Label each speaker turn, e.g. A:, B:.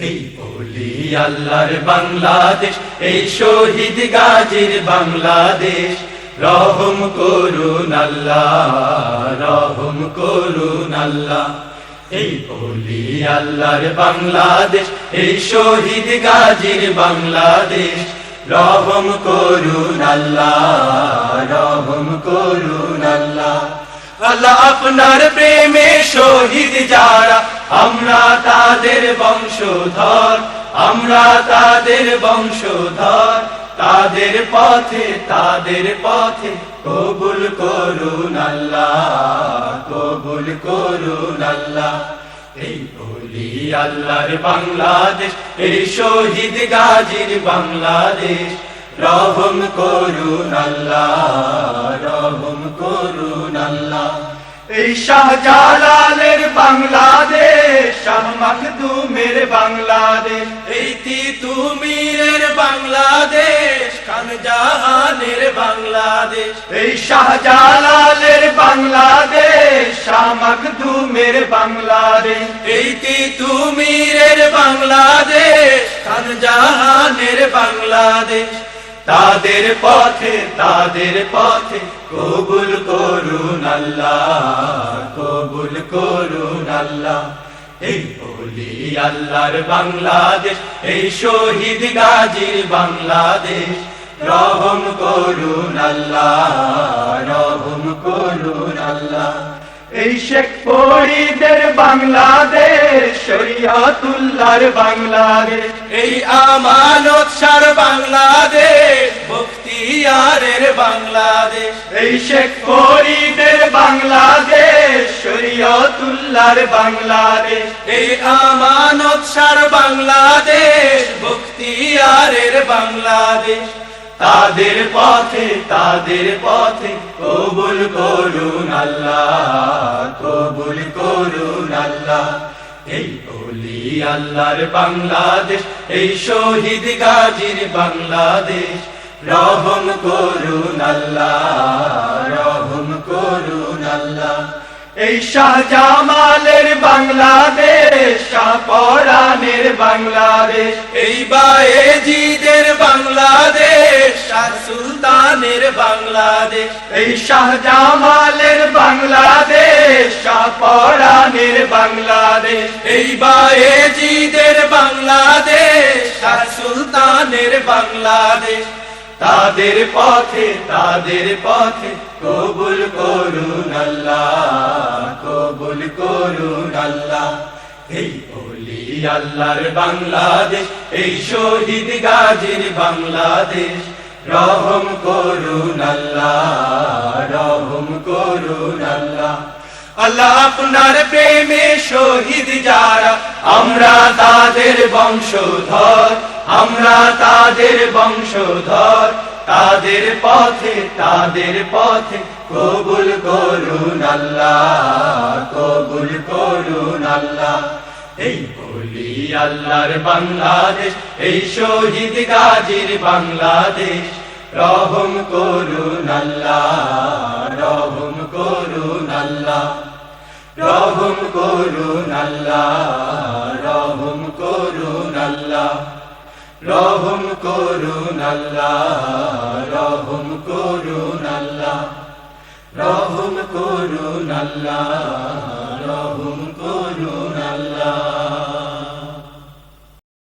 A: এই ওলি আল্লাহর বাংলাদেশ, এই শহীদ গাজীর বাংলাদেশ, রহম করুন আল্লাহ, রহম করুন আল্লাহ। এই ওলি আল্লাহর বাংলাদেশ, এই শহীদ গাজীর বাংলাদেশ, রহম করুন আল্লাহ, রহম করুন আল্লাহ। আল্লাহ আপনার প্রেমে শহীদ যারা, আমরা তাদের বংশধর, আমরা তাদের বংশধর। তাদের পথে, তাদের পথে কবুল করুন আল্লাহ, কবুল করুন আল্লাহ। এই ওলি আল্লাহর বাংলাদেশ, এই শহীদ গাজীর বাংলাদেশ, রহম করুন আল্লাহ, রহম করুন আল্লাহ। এই শাহজালালের বাংলাদেশ, শাহ মাখদুমের বাংলাদেশ, এই তিতুমীরের বাংলাদেশ, খান জাহানের বাংলাদেশ। এই শাহজালালের বাংলাদেশ, শাহ মাখদুমের বাংলাদেশ, এই তিতুমীরের বাংলাদেশ, খান জাহানের বাংলাদেশ। তাদের পথে, তাদের পথে কবুল করুন আল্লাহ, কবুল করুন আল্লাহ। এই ওলি আল্লাহর বাংলাদেশ, এই শহীদ গাজীর বাংলাদেশ, রহম করুন আল্লাহ, রহম করুন আল্লাহ। এই শেখ ফরিদের বাংলাদেশ, শরিয়তুল্লাহর বাংলাদেশ, এই আমানত শাহর বাংলাদেশ, বখতিয়ারের বাংলাদেশ। এই শেখ ফরিদের বাংলাদেশ, শরিয়তুল্লাহর বাংলাদেশ, এই আমানত শাহর বাংলাদেশ, বখতিয়ারের বাংলাদেশ। তাদের পথে, তাদের পথে কবুল করুন আল্লাহ, কবুল করুন আল্লাহ। এই ওলি আল্লাহর বাংলাদেশ, এই শহীদ গাজীর বাংলাদেশ, রহম করুন আল্লাহ, রহম করুন আল্লাহ। এই শাহজামালের বাংলাদেশ, শাহ পরানের বাংলাদেশ, এই বায়েজিদের বাংলাদেশ, শাহ সুলতানের বাংলাদেশ। এই শাহজামালের বাংলাদেশ, শাহ পরানের বাংলাদেশ, এই বায়েজিদের বাংলাদেশ, শাহ সুলতানের বাংলাদেশ। তাদের পথে, তাদের পথে কবুল করুন আল্লাহ, কবুল করুন আল্লাহ। এই ওলি আল্লাহর বাংলাদেশ, এই শহীদ গাজীর বাংলাদেশ, রহম করুন আল্লাহ, রহম করুন আল্লাহ। আল্লাহ আপনার প্রেমে শহীদ যারা, আমরা তাদের বংশধর, আমরা তাদের বংশধর। তাদের পথে, তাদের পথে কবুল করুন আল্লাহ, কবুল করুন আল্লাহ। এই ওলি আল্লাহর বাংলাদেশ, এই শহীদ গাজীর বাংলাদেশ, রহম করুন আল্লাহ, রহম করুন আল্লাহ, রহম করুন আল্লাহ, রহম করুন আল্লাহ, রহম করুন আল্লাহ, রহম করুন আল্লাহ, রহম করুন আল্লাহ, রহম